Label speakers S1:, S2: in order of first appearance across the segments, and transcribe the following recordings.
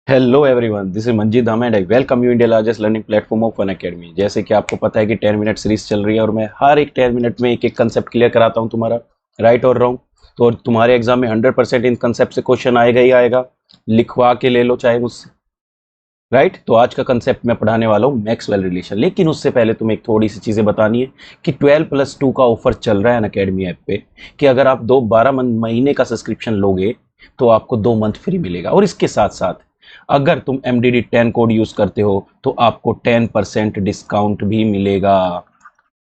S1: Hello everyone, this is Manjeet Dham and I welcome you India largest learning platform of Fun Academy. जैसे कि आपको पता है कि 10 मिनट सीरीज चल रही है और मैं हर एक 10 मिनट में एक एक कंसेप्ट क्लियर कराता हूं तुम्हारा, राइट और रॉन्ग। तो और तुम्हारे एग्जाम में 100% इन कंसेप्ट से क्वेश्चन आएगा ही आएगा, लिखवा के ले लो चाहे मुझसे, राइट। तो आज का कंसेप्ट मैं पढ़ाने वाला हूँ मैक्सवेल रिलेशन। लेकिन उससे पहले तुम्हें एक थोड़ी सी चीजें बतानी है कि 12+2 का ऑफर चल रहा है अनअकैडमी ऐप पे, कि अगर आप 12 महीने का सब्सक्रिप्शन लोगे तो आपको 2 मंथ फ्री मिलेगा। और इसके साथ साथ अगर तुम MDD10 कोड यूज करते हो तो आपको 10% डिस्काउंट भी मिलेगा।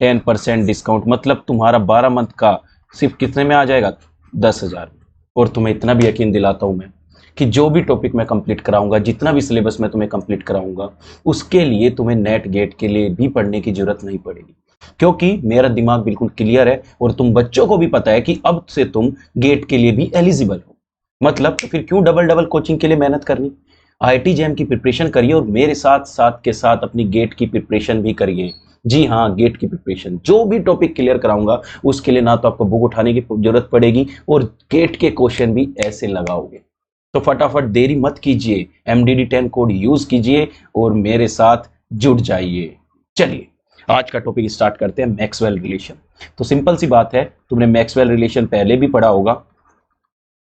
S1: 10% डिस्काउंट मतलब तुम्हारा 12 मंथ का सिर्फ कितने में आ जाएगा? 10,000। और तुम्हें इतना भी यकीन दिलाता हूं मैं कि जो भी टॉपिक मैं कंप्लीट कराऊंगा, जितना भी सिलेबस मैं तुम्हें कंप्लीट कराऊंगा, उसके लिए तुम्हें नेट गेट के लिए भी पढ़ने की जरूरत नहीं पड़ेगी, क्योंकि मेरा दिमाग बिल्कुल क्लियर है और तुम बच्चों को भी पता है कि अब से तुम गेट के लिए भी एलिजिबल हो। मतलब तो फिर क्यों डबल डबल कोचिंग के लिए मेहनत करनी? IIT JAM की प्रिपरेशन करिए और मेरे साथ साथ के साथ अपनी गेट की प्रिपरेशन भी करिए। जी हाँ, गेट की प्रिपरेशन, जो भी टॉपिक क्लियर कराऊंगा उसके लिए ना तो आपको बुक उठाने की जरूरत पड़ेगी और गेट के क्वेश्चन भी ऐसे लगाओगे। तो फटाफट देरी मत कीजिए, MDD10 कोड यूज कीजिए और मेरे साथ जुड़ जाइए। चलिए आज का टॉपिक स्टार्ट करते हैं, मैक्सवेल रिलेशन। तो सिंपल सी बात है, तुमने मैक्सवेल रिलेशन पहले भी पढ़ा होगा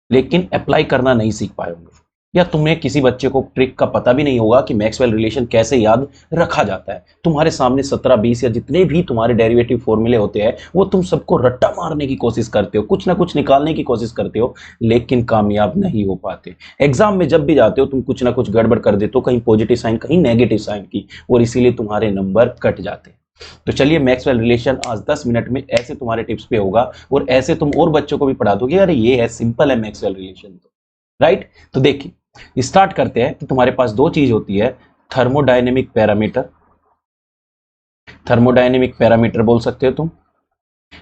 S1: लेकिन अप्लाई करना नहीं सीख पाए होंगे, या तुम्हें किसी बच्चे को ट्रिक का पता भी नहीं होगा कि मैक्सवेल रिलेशन कैसे याद रखा जाता है। तुम्हारे सामने 17-20 या जितने भी तुम्हारे डेरिवेटिव फॉर्मूले होते हैं वो तुम सबको रट्टा मारने की कोशिश करते हो, कुछ ना कुछ निकालने की कोशिश करते हो, लेकिन कामयाब नहीं हो पाते। एग्जाम में जब भी जाते हो तुम कुछ ना कुछ गड़बड़ कर देते हो, कहीं पॉजिटिव साइन कहीं नेगेटिव साइन की, और इसीलिए तुम्हारे नंबर कट जाते हैं। तो चलिए मैक्सवेल रिलेशन आज 10 मिनट में ऐसे तुम्हारे टिप्स पे होगा और ऐसे तुम और बच्चों को भी पढ़ा दोगे, अरे ये है सिंपल है मैक्सवेल रिलेशन, तो राइट। तो देखिए स्टार्ट करते हैं। तो तुम्हारे पास दो चीज होती है, थर्मोडायनेमिक पैरामीटर, थर्मोडायनेमिक पैरामीटर बोल सकते हो तुम,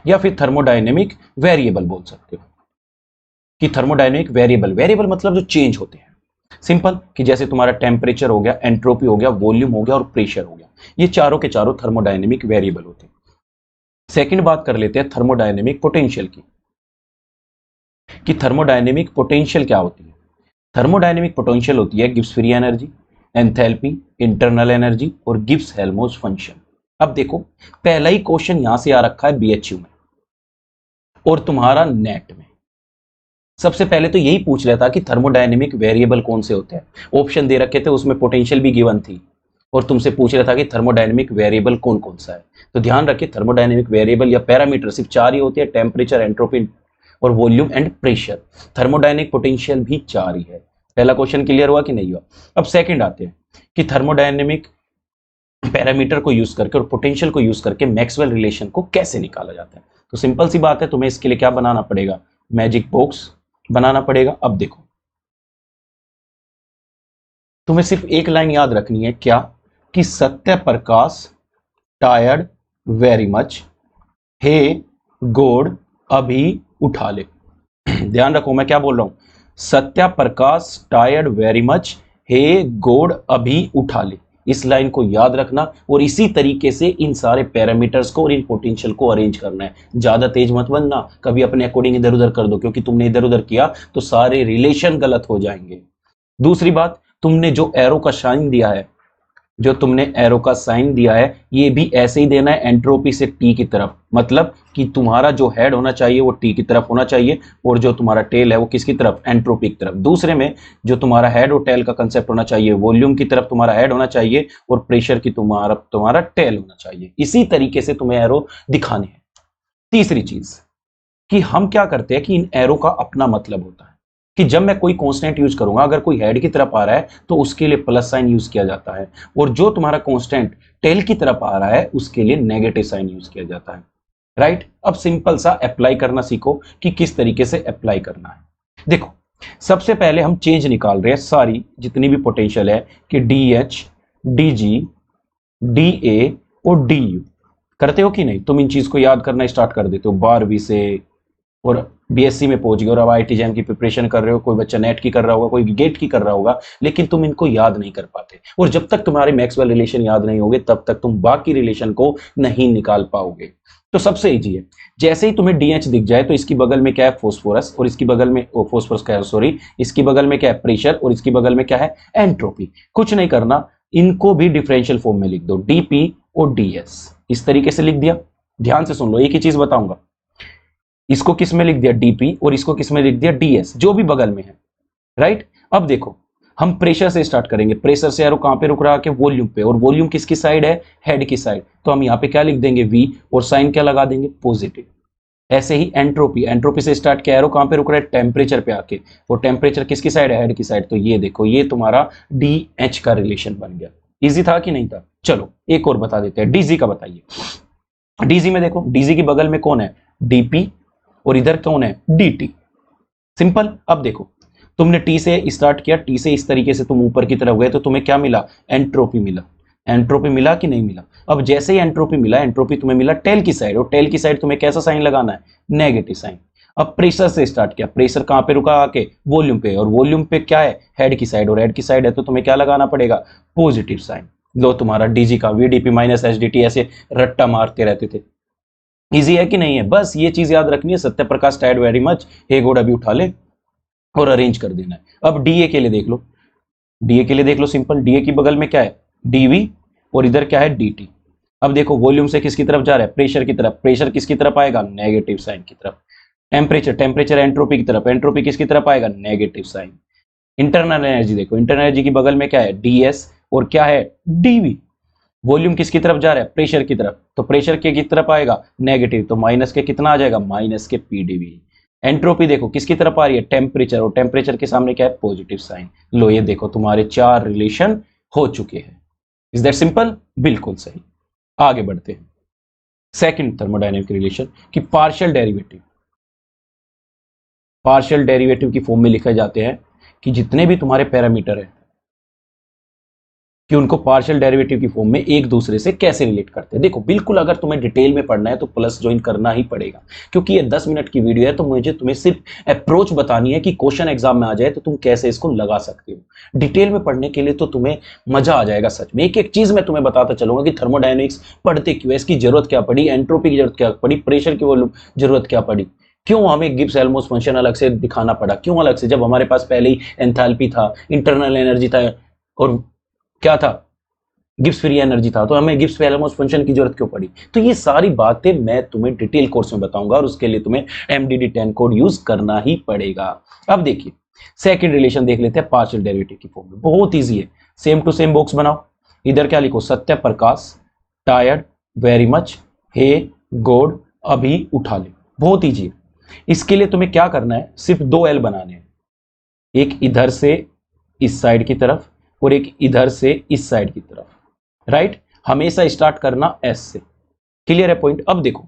S1: या फिर थर्मोडायनेमिक वेरिएबल बोल सकते हो। कि थर्मोडायनेमिक वेरिएबल, वेरिएबल मतलब जो चेंज होते हैं, सिंपल कि जैसे तुम्हारा टेम्परेचर हो गया, एंट्रोपी हो गया, वॉल्यूम हो गया और प्रेशर हो गया, ये चारों के चारों थर्मोडायनेमिक वेरिएबल होते हैं। सेकंड बात कर लेते हैं थर्मोडायनेमिक पोटेंशियल की, कि थर्मोडायनेमिक पोटेंशियल क्या होती है। थर्मोडायनेमिक पोटेंशियल होती है Gibbs free energy, enthalpy, internal energy और गिब्स हेल्महोल्ट्ज फंक्शन। अब देखो पहला ही क्वेश्चन यहां से आ रखा है BHU में और तुम्हारा नेट में। सबसे पहले तो यही पूछ रहा था कि थर्मोडायनेमिक वेरिएबल कौन से होते हैं। ऑप्शन दे रखे थे, उसमें पोटेंशियल भी गिवन थी और तुमसे पूछ रहा था कि थर्मोडायनेमिक वेरिएबल कौन कौन सा है। तो ध्यान रखिए थर्मोडायनेमिक वेरिएबल या पैरामीटर सिर्फ 4 ही होते हैं, टेम्परेचर, एंट्रोपी और volume and pressure. Thermodynamic potential भी 4 ही है। पहला क्वेश्चन क्लियर हुआ कि नहीं हुआ? अब सेकंड आते हैं कि थर्मोडायनेमिक पैरामीटर को यूज करके और पोटेंशियल को यूज करके मैक्सवेल रिलेशन को कैसे निकाला जाता है। तो सिंपल सी बात है, तुम्हें इसके लिए क्या बनाना पड़ेगा? मैजिक बॉक्स बनाना पड़ेगा। अब देखो तुम्हें सिर्फ एक लाइन याद रखनी है, क्या? कि Satya Prakash tired very much, हे गॉड अभी उठा ले। ध्यान रखो मैं क्या बोल रहा हूं, सत्या प्रकाश टायर्ड वेरी मच, हे गॉड अभी उठा ले। इस लाइन को याद रखना और इसी तरीके से इन सारे पैरामीटर्स को और इन पोटेंशियल को अरेंज करना है। ज्यादा तेज मत बनना, कभी अपने अकॉर्डिंग इधर उधर कर दो, क्योंकि तुमने इधर उधर किया तो सारे रिलेशन गलत हो जाएंगे। दूसरी बात, तुमने जो एरो का साइन दिया है, जो तुमने एरो का साइन दिया है ये भी ऐसे ही देना है, एंट्रोपी से टी की तरफ। मतलब कि तुम्हारा जो हेड होना चाहिए वो टी की तरफ होना चाहिए और जो तुम्हारा टेल है वो किसकी तरफ? एंट्रोपी की तरफ। दूसरे में जो तुम्हारा हेड और टेल का कंसेप्ट होना चाहिए, वॉल्यूम की तरफ तुम्हारा हेड होना चाहिए और प्रेशर की तुम्हारा टेल होना चाहिए। इसी तरीके से तुम्हें एरो दिखाने हैं। तीसरी चीज कि हम क्या करते हैं कि इन एरो का अपना मतलब होता है, कि जब मैं कोई कांस्टेंट यूज करूंगा, अगर कोई हेड की तरफ आ रहा है तो उसके लिए प्लस साइन यूज किया जाता है, और जो तुम्हारा कांस्टेंट टेल की तरफ आ रहा है उसके लिए नेगेटिव साइन यूज किया जाता है, राइट। अब सिंपल सा अप्लाई करना सीखो कि किस तरीके से अप्लाई करना है। देखो सबसे पहले हम चेंज निकाल रहे हैं, सारी जितनी भी पोटेंशियल है, कि DH, DG, DA और DU। करते हो कि नहीं? तुम इन चीज को याद करना स्टार्ट कर देते हो 12वीं से और BSc में पहुंच गए और अब IIT JAM की प्रिपरेशन कर रहे हो। कोई बच्चा नेट की कर रहा होगा, कोई गेट की कर रहा होगा, लेकिन तुम इनको याद नहीं कर पाते। और जब तक तुम्हारे मैक्सवेल रिलेशन याद नहीं होंगे तब तक तुम बाकी रिलेशन को नहीं निकाल पाओगे। तो सबसे इजी है, जैसे ही तुम्हें डीएच दिख जाए तो इसकी बगल में क्या है फॉस्फोरस, और इसकी बगल में फॉस्फोरस क्या है, सॉरी, इसकी बगल में क्या है प्रेशर, और इसकी बगल में क्या है एंट्रोपी। कुछ नहीं करना, इनको भी डिफरेंशियल फॉर्म में लिख दो, डीपी और डीएस, इस तरीके से लिख दिया। ध्यान से सुन लो, एक ही चीज बताऊंगा, इसको किस में लिख दिया डीपी और इसको किस में लिख दिया डीएस, जो भी बगल में है, राइट। अब देखो हम प्रेशर से स्टार्ट करेंगे, प्रेशर से एरो कहां पे रुक रहा है, वॉल्यूम पे, और वॉल्यूम किसकी साइड है, हेड की साइड, तो हम यहाँ पे क्या लिख देंगे V, और साइन क्या लगा देंगे पॉजिटिव। ऐसे ही एंट्रोपी, एंट्रोपी से स्टार्ट किया, एरो कहां पे रुक रहा है टेम्परेचर पे आके, और टेम्परेचर किसकी साइड है, हेड की साइड, तो ये देखो ये तुम्हारा DH का रिलेशन बन गया। इजी था कि नहीं था? चलो एक और बता देते हैं, डीजी का बताइए। डीजी में देखो, डीजी की बगल में कौन है, डीपी, और इधर कौन है, डीटी। सिंपल। अब देखो तुमने टी से स्टार्ट किया, टी से इस तरीके से तुम ऊपर की तरफ गए तो तुम्हें क्या मिला, एंट्रोपी मिला। एंट्रोपी मिला कि नहीं मिला? अब जैसे ही एंट्रोपी मिला, एंट्रोपी तुम्हें मिला टेल की साइड, और टेल की साइड तुम्हें कैसा साइन लगाना है, नेगेटिव साइन। अब प्रेशर से स्टार्ट किया, प्रेशर कहां पे रुका आके, वॉल्यूम पे, और वॉल्यूम पे क्या है, हेड की साइड, और हेड की साइड है तो तुम्हें क्या लगाना पड़ेगा, पॉजिटिव साइन। लो तुम्हारा डीजी का VDP माइनस HDT, ऐसे रट्टा मारते रहते थे। इजी है कि नहीं है? बस ये चीज याद रखनी है, Satya Prakash tired very much, हे गोड अभी उठा ले और अरेंज कर देना है। अब डीए के लिए देख लो, डीए के लिए देख लो, सिंपल, डीए की बगल में क्या है, डीवी, और इधर क्या है, डीटी। अब देखो वॉल्यूम से किसकी तरफ जा रहा है, प्रेशर की तरफ, प्रेशर किसकी तरफ आएगा, नेगेटिव साइन की तरफ। टेम्परेचर, टेम्परेचर एंट्रोपी की तरफ, एंट्रोपी किसकी तरफ आएगा, नेगेटिव साइन। इंटरनल एनर्जी देखो, इंटरनल एनर्जी की बगल में क्या है, डीएस, और क्या है, डीवी। वॉल्यूम किसकी तरफ जा रहा है, प्रेशर की तरफ, तो प्रेशर के किस तरफ आएगा, नेगेटिव, तो माइनस के कितना आ जाएगा, माइनस के पीडीवी। एंट्रोपी देखो किसकी तरफ आ रही है, टेम्परेचर, और टेम्परेचर के सामने क्या है, पॉजिटिव साइन। लो ये देखो तुम्हारे 4 रिलेशन हो चुके हैं। Is that simple? बिल्कुल सही। आगे बढ़ते हैं, सेकंड थर्मोडायनेमिक रिलेशन की पार्शियल डेरिवेटिव। पार्शियल डेरिवेटिव की फॉर्म में लिखे जाते हैं कि जितने भी तुम्हारे पैरामीटर है कि उनको पार्शियल डेरिवेटिव की फॉर्म में एक दूसरे से कैसे रिलेट करते हैं। देखो बिल्कुल अगर तुम्हें डिटेल में पढ़ना है तो प्लस ज्वाइन करना ही पड़ेगा, क्योंकि ये 10 मिनट की वीडियो है, तो मुझे तुम्हें सिर्फ अप्रोच बतानी है कि क्वेश्चन एग्जाम में आ जाए तो तुम कैसे इसको लगा सकते हो। डिटेल में पढ़ने के लिए तो तुम्हें मजा आ जाएगा सच में। एक एक चीज मैं तुम्हें बताता चलूंगा कि थर्मोडायनेमिक्स पढ़ते क्यों, इसकी जरूरत क्या पड़ी, एंट्रोपी की जरूरत क्या पड़ी, प्रेशर की वॉल्यूम जरूरत क्या पड़ी, क्यों हमें गिब्स एल्मोस फंक्शन अलग से दिखाना पड़ा, क्यों अलग से, जब हमारे पास पहले ही एंथैल्पी था, इंटरनल एनर्जी था, और क्या था, गिब्स फ्री एनर्जी था, तो हमें गिब्स एल्मोस फंक्शन की जरूरत क्यों पड़ी। तो ये सारी बातें मैं तुम्हें डिटेल कोर्स में बताऊंगा, और उसके लिए तुम्हें MDD10 कोड यूज करना ही पड़ेगा। अब देखिए सेकंड रिलेशन देख लेते हैं पार्शियल डेरिवेटिव की फॉर्म में। बहुत इजी है, सेम टू सेम बॉक्स बनाओ, इधर क्या लिखो, Satya Prakash tired very much, हे गॉड अभी उठा ले। बहुत इजी है। इसके लिए तुम्हें क्या करना है, सिर्फ 2 L बनाने हैं, एक इधर से इस साइड की तरफ और एक इधर से इस साइड की तरफ, राइट। हमेशा स्टार्ट करना S से। क्लियर है पॉइंट? अब देखो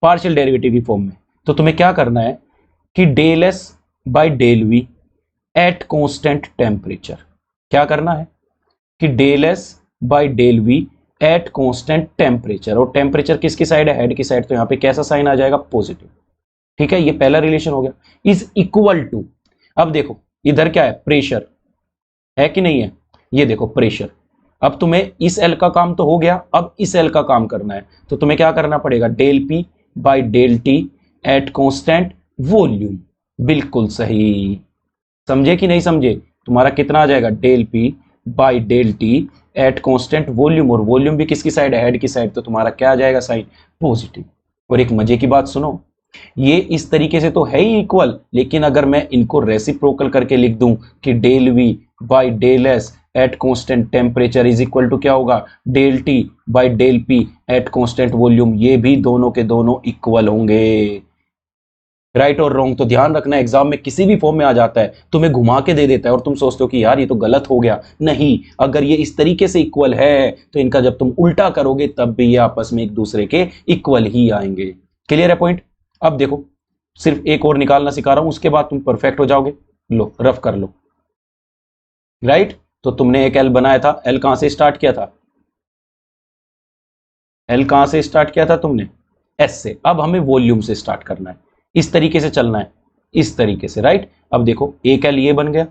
S1: पार्शियल डेरिवेटिव की फॉर्म में तो तुम्हें क्या करना है कि del S by del V at constant temperature. क्या करना है कि del S by del V at constant temperature, और टेम्परेचर किसकी साइड है, हेड की साइड, तो यहां पे कैसा साइन आ जाएगा, पॉजिटिव। ठीक है, ये पहला रिलेशन हो गया। इज इक्वल टू, अब देखो इधर क्या है, प्रेशर है कि नहीं है, ये देखो प्रेशर। अब तुम्हें इस L का काम तो हो गया, अब इस L का काम करना है, तो तुम्हें क्या करना पड़ेगा, del P by del T at constant volume. बिल्कुल सही, समझे कि नहीं समझे? तुम्हारा कितना आ जाएगा, del P by del T at constant volume, और वॉल्यूम भी किसकी साइड है, हेड की साइड, तो तुम्हारा क्या आ जाएगा, साइन पॉजिटिव। और एक मजे की बात सुनो, ये इस तरीके से तो है ही इक्वल, लेकिन अगर मैं इनको रेसिप्रोकल करके लिख दूं कि del V by del S at constant temperature is equal to क्या होगा, del T by del P at constant volume, ये भी दोनों के दोनों इक्वल होंगे। राइट और रॉन्ग तो ध्यान रखना, एग्जाम में किसी भी फॉर्म में आ जाता है, तुम्हें घुमा के दे देता है और तुम सोचते हो कि यार ये तो गलत हो गया। नहीं, अगर ये इस तरीके से इक्वल है तो इनका जब तुम उल्टा करोगे तब भी ये आपस में एक दूसरे के इक्वल ही आएंगे। क्लियर है पॉइंट? अब देखो सिर्फ एक और निकालना सिखा रहा हूं, उसके बाद तुम परफेक्ट हो जाओगे। लो रफ कर लो। राइट, तो तुमने एक L बनाया था, L कहां से स्टार्ट किया था, L कहां से स्टार्ट किया था तुमने, S से। अब हमें वॉल्यूम से स्टार्ट करना है, इस तरीके से चलना है, इस तरीके से। राइट, अब देखो एक L ये बन गया,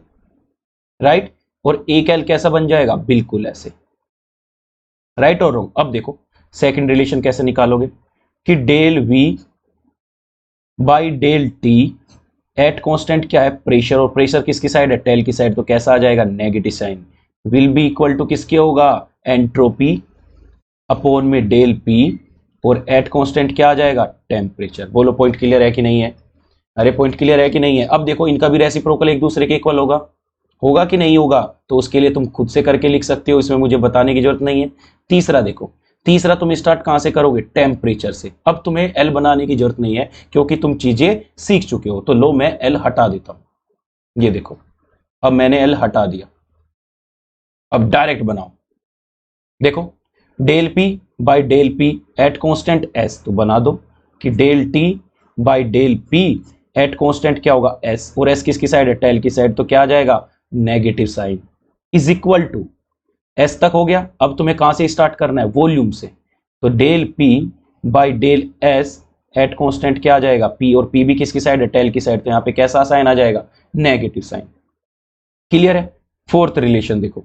S1: राइट, और एक L कैसा बन जाएगा, बिल्कुल ऐसे। राइट और रॉन्ग? अब देखो सेकंड रिलेशन कैसे निकालोगे, कि del V by del T at constant क्या है, प्रेशर, और प्रेशर किसकी साइड है, टेल की साइड, तो कैसा आ जाएगा, negative sign, will be equal to किसके होगा, एंट्रोपी अपॉन में डेल पी, और एट कांस्टेंट क्या आ जाएगा, टेम्परेचर। बोलो पॉइंट क्लियर है कि नहीं है, अरे पॉइंट क्लियर है कि नहीं है। अब देखो इनका भी रेसिप्रोकल एक दूसरे के इक्वल होगा, होगा कि नहीं होगा, तो उसके लिए तुम खुद से करके लिख सकते हो, इसमें मुझे बताने की जरूरत नहीं है। तीसरा देखो, तीसरा तुम स्टार्ट कहां से करोगे, टेम्परेचर से। अब तुम्हें एल बनाने की जरूरत नहीं है क्योंकि तुम चीजें सीख चुके हो, तो लो मैं एल हटा देता हूं, ये देखो अब मैंने एल हटा दिया। अब डायरेक्ट बनाओ, देखो del P by del P at constant S, तो बना दो कि del T by del P at constant क्या होगा, एस, और एस किसकी साइड है, टेल की साइड, तो क्या आ जाएगा, negative sign, is equal to, S तक हो गया। अब तुम्हें कहां से स्टार्ट करना है, वॉल्यूम से, तो del P by del S at constant क्या आ जाएगा, पी, और पी भी किसकी साइड है, टेल की साइड, तो यहां पे कैसा साइन आ जाएगा, नेगेटिव साइन। क्लियर है। फोर्थ रिलेशन देखो,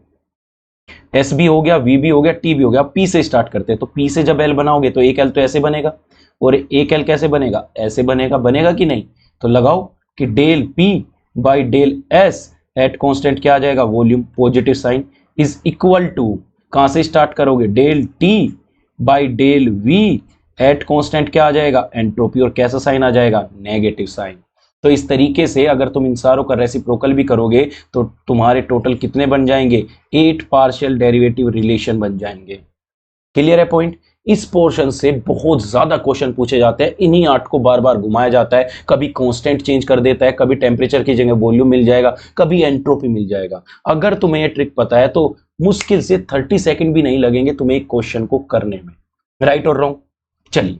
S1: एस भी हो गया, वी भी हो गया, टी भी हो गया, पी से स्टार्ट करते हैं, तो पी से जब एल बनाओगे तो एक एल तो ऐसे बनेगा, और एक एल कैसे बनेगा, ऐसे बनेगा, बनेगा कि नहीं, तो लगाओ कि del P by del S at constant क्या आ जाएगा, volume, positive sign, is equal to, कहां से स्टार्ट करोगे, del T by del V at constant क्या आ जाएगा, एंट्रोपी, और कैसा साइन आ जाएगा, नेगेटिव साइन। तो इस तरीके से अगर तुम इन सारों का रेसिप्रोकल भी करोगे तो तुम्हारे टोटल कितने बन जाएंगे, 8 पार्शियल डेरिवेटिव रिलेशन बन जाएंगे। क्लियर है पॉइंट। इस पोर्शन से बहुत ज्यादा क्वेश्चन पूछे जाते हैं, इन्हीं 8 को बार बार घुमाया जाता है, कभी कांस्टेंट चेंज कर देता है, कभी टेम्परेचर की जगह वॉल्यूम मिल जाएगा, कभी एंट्रोपी मिल जाएगा। अगर तुम्हें ये ट्रिक पता है तो मुश्किल से 30 सेकंड भी नहीं लगेंगे तुम्हें एक क्वेश्चन को करने में, राइट और रॉन्ग। चलिए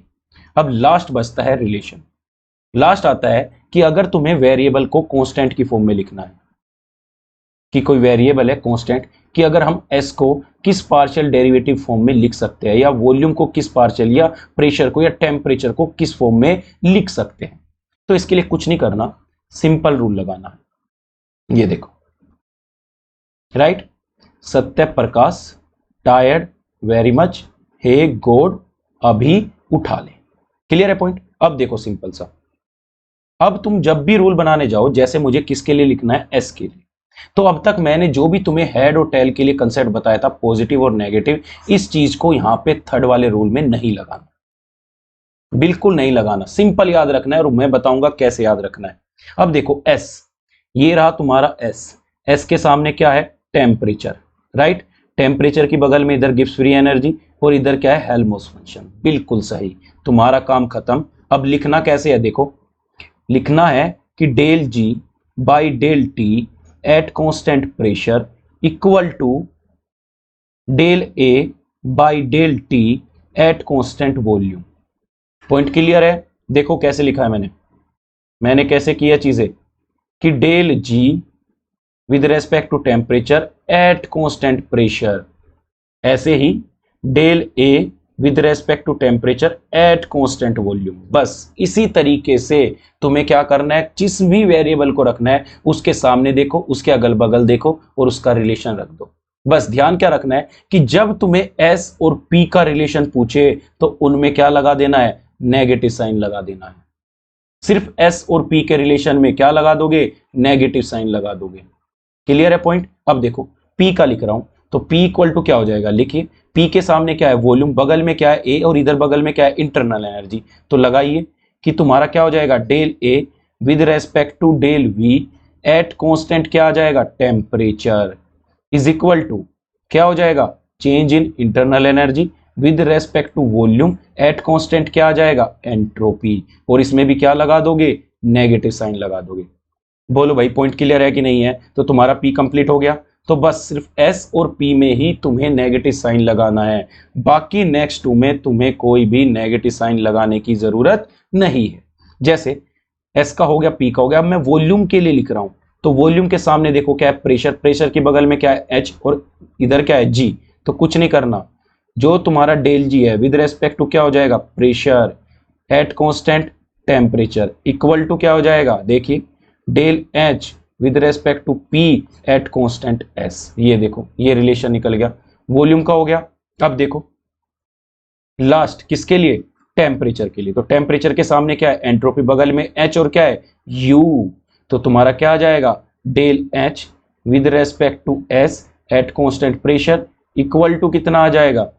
S1: अब लास्ट बचता है रिलेशन। लास्ट आता है कि अगर तुम्हें वेरिएबल को कांस्टेंट की फॉर्म में लिखना है, कि कोई वेरिएबल है कांस्टेंट, कि अगर हम s को किस पार्शियल डेरिवेटिव फॉर्म में लिख सकते हैं, या वॉल्यूम को किस पार्शियल, या प्रेशर को या टेम्परेचर को किस फॉर्म में लिख सकते हैं, तो इसके लिए कुछ नहीं करना, सिंपल रूल लगाना है। ये देखो, right, Satya Prakash tired very much, हे गॉड अभी उठा ले। क्लियर है पॉइंट। अब देखो सिंपल सा, अब तुम जब भी रूल बनाने जाओ, जैसे मुझे किसके लिए लिखना है, एस के लिए, तो अब तक मैंने जो भी तुम्हें हेड और टेल के लिए कंसेप्ट बताया था, पॉजिटिव और नेगेटिव, इस चीज को यहां पे थर्ड वाले रूल में नहीं लगाना, बिल्कुल नहीं लगाना, सिंपल याद रखना है, और मैं बताऊंगा कैसे याद रखना है। अब देखो एस, ये रहा तुम्हारा एस, एस के सामने क्या है, टेम्परेचर, राइट, टेम्परेचर की बगल में इधर गिब्स फ्री एनर्जी, और इधर क्या है, हेल्महोल्ट्ज फंक्शन, बिल्कुल सही, तुम्हारा काम खत्म। अब लिखना कैसे है, देखो लिखना है कि del G by del T at constant pressure equal to del A by del T at constant volume. Point clear है। देखो कैसे लिखा है मैंने कैसे किया चीजें, कि del G with respect to temperature at constant pressure, ऐसे ही del A with respect to temperature at constant volume. बस इसी तरीके से तुम्हें क्या करना है, जिस भी वेरिएबल को रखना है उसके सामने देखो, उसके अगल बगल देखो, और उसका रिलेशन रख दो। बस ध्यान क्या रखना है कि जब तुम्हें एस और पी का रिलेशन पूछे तो उनमें क्या लगा देना है, नेगेटिव साइन लगा देना है। सिर्फ एस और पी के रिलेशन में क्या लगा दोगे, नेगेटिव साइन लगा दोगे। क्लियर है पॉइंट। अब देखो पी का लिख रहा हूं, तो P इक्वल टू क्या हो जाएगा, लिखिए P के सामने क्या है, वॉल्यूम, बगल में क्या है A, और इधर बगल में क्या है, इंटरनल एनर्जी। तो लगाइए कि तुम्हारा क्या हो जाएगा, del A with respect to del V at constant क्या आ जाएगा, टेम्परेचर, इज इक्वल टू क्या हो जाएगा, change in internal energy with respect to volume at constant क्या आ जाएगा, एंट्रोपी, और इसमें भी क्या लगा दोगे, नेगेटिव साइन लगा दोगे। बोलो भाई पॉइंट क्लियर है कि नहीं है। तो तुम्हारा P कंप्लीट हो गया, तो बस सिर्फ S और P में ही तुम्हें नेगेटिव साइन लगाना है, बाकी नेक्स्ट टू में तुम्हें कोई भी नेगेटिव साइन लगाने की जरूरत नहीं है। जैसे S का हो गया, P का हो गया। अब मैं वॉल्यूम के लिए लिख रहा हूं, तो वॉल्यूम के सामने देखो क्या है, प्रेशर, प्रेशर की बगल में क्या है, H, और इधर क्या है, G। तो कुछ नहीं करना, जो तुम्हारा डेल G है विद रेस्पेक्ट टू क्या हो जाएगा, pressure at constant temperature equal to क्या हो जाएगा, देखिए del H with respect to P at constant S। ये देखो ये रिलेशन निकल गया, वॉल्यूम का हो गया। अब देखो लास्ट किसके लिए, टेम्परेचर के लिए। तो टेम्परेचर के सामने क्या है, एंट्रोपी, बगल में एच और क्या है, यू। तो तुम्हारा क्या आ जाएगा, del H with respect to S at constant pressure equal to कितना आ जाएगा,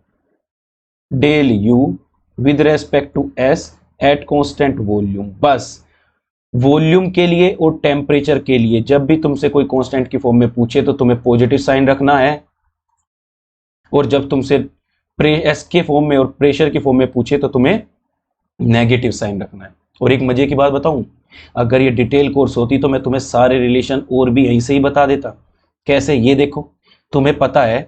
S1: del U with respect to S at constant volume. बस वॉल्यूम के लिए और टेम्परेचर के लिए जब भी तुमसे कोई कांस्टेंट की फॉर्म में पूछे तो तुम्हें पॉजिटिव साइन रखना है, और जब तुमसे एस के फॉर्म में और प्रेशर की फॉर्म में पूछे तो तुम्हें नेगेटिव साइन रखना है। और एक मजे की बात बताऊं, अगर ये डिटेल कोर्स होती तो मैं तुम्हें सारे रिलेशन और भी यहीं से ही बता देता। कैसे, ये देखो, तुम्हें पता है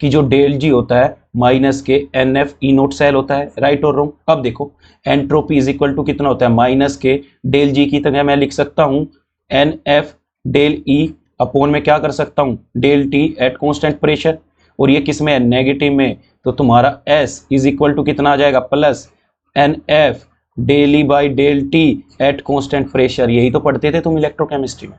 S1: कि जो डेल जी होता है माइनस के n F E naught cell होता है, राइट और रॉन्ग। अब देखो एंट्रोपी इज इक्वल टू कितना होता है, माइनस के डेल जी की तरह मैं लिख सकता हूं n F del E upon में क्या कर सकता हूं, del T at constant pressure. और ये किस में है, नेगेटिव में। तो तुम्हारा एस इज इक्वल टू कितना आ जाएगा, plus n F del E by del T at constant pressure. यही तो पढ़ते थे तुम इलेक्ट्रोकेमिस्ट्री में।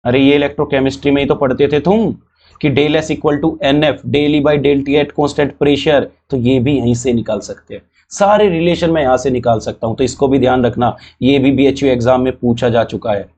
S1: अरे ये इलेक्ट्रोकेमिस्ट्री में ही तो पढ़ते थे तुम कि del S equal to n F del E by del T at constant pressure. तो ये भी यहीं से निकाल सकते हैं, सारे रिलेशन मैं यहां से निकाल सकता हूं। तो इसको भी ध्यान रखना, ये भी बीएचयू एग्जाम में पूछा जा चुका है,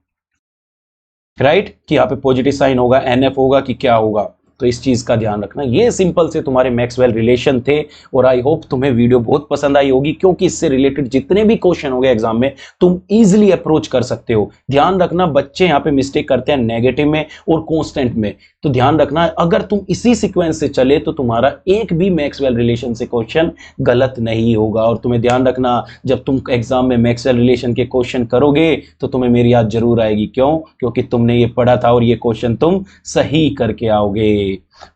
S1: राइट, कि यहाँ पे पॉजिटिव साइन होगा, एन एफ होगा कि क्या होगा। तो इस चीज का ध्यान रखना। ये सिंपल से तुम्हारे मैक्सवेल रिलेशन थे, और आई होप तुम्हें वीडियो बहुत पसंद आई होगी, क्योंकि इससे रिलेटेड जितने भी क्वेश्चन हो गए एग्जाम में तुम इजीली अप्रोच कर सकते हो। ध्यान रखना, बच्चे यहाँ पे मिस्टेक करते हैं नेगेटिव में और कांस्टेंट में। तो ध्यान रखना, अगर तुम इसी सीक्वेंस से चले तो तुम्हारा एक भी मैक्सवेल रिलेशन से क्वेश्चन गलत नहीं होगा। और तुम्हें ध्यान रखना, जब तुम एग्जाम में मैक्सवेल रिलेशन के क्वेश्चन करोगे तो तुम्हें मेरी याद जरूर आएगी। क्यों? क्योंकि तुमने ये पढ़ा था और ये क्वेश्चन तुम सही करके आओगे।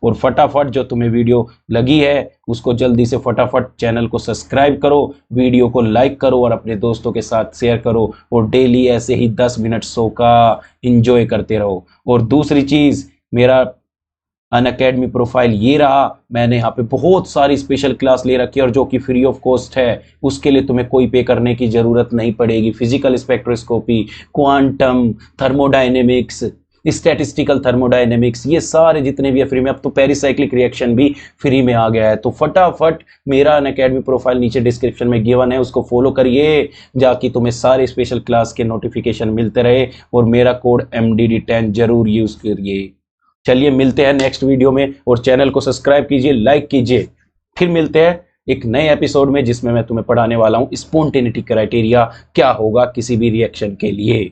S1: और फटाफट जो तुम्हें वीडियो लगी है उसको जल्दी से फटाफट चैनल को सब्सक्राइब करो, वीडियो को लाइक करो और अपने दोस्तों के साथ शेयर करो, और डेली ऐसे ही 10 मिनट शो का एंजॉय करते रहो। और दूसरी चीज, मेरा अनअकैडमी प्रोफाइल ये रहा, मैंने यहाँ पे बहुत सारी स्पेशल क्लास ले रखी है और जो कि फ्री ऑफ कॉस्ट है। उसके लिए तुम्हें कोई पे करने की जरूरत नहीं पड़ेगी। Physical spectroscopy, quantum, thermodynamics, statistical thermodynamics, ये सारे जितने भी है फ्री में। अब तो पेरिसाइक्लिक रिएक्शन भी फ्री में आ गया है। तो फटाफट मेरा अनअकैडमी प्रोफाइल नीचे डिस्क्रिप्शन में गिवन है, उसको फॉलो करिए, जाकि तुम्हें सारे स्पेशल क्लास के नोटिफिकेशन मिलते रहे। और मेरा कोड MDD10 जरूर यूज करिए। चलिए मिलते हैं नेक्स्ट वीडियो में, और चैनल को सब्सक्राइब कीजिए, लाइक कीजिए। फिर मिलते हैं एक नए एपिसोड में जिसमें मैं तुम्हें पढ़ाने वाला हूं स्पॉन्टेनिटी क्राइटेरिया क्या होगा किसी भी रिएक्शन के लिए।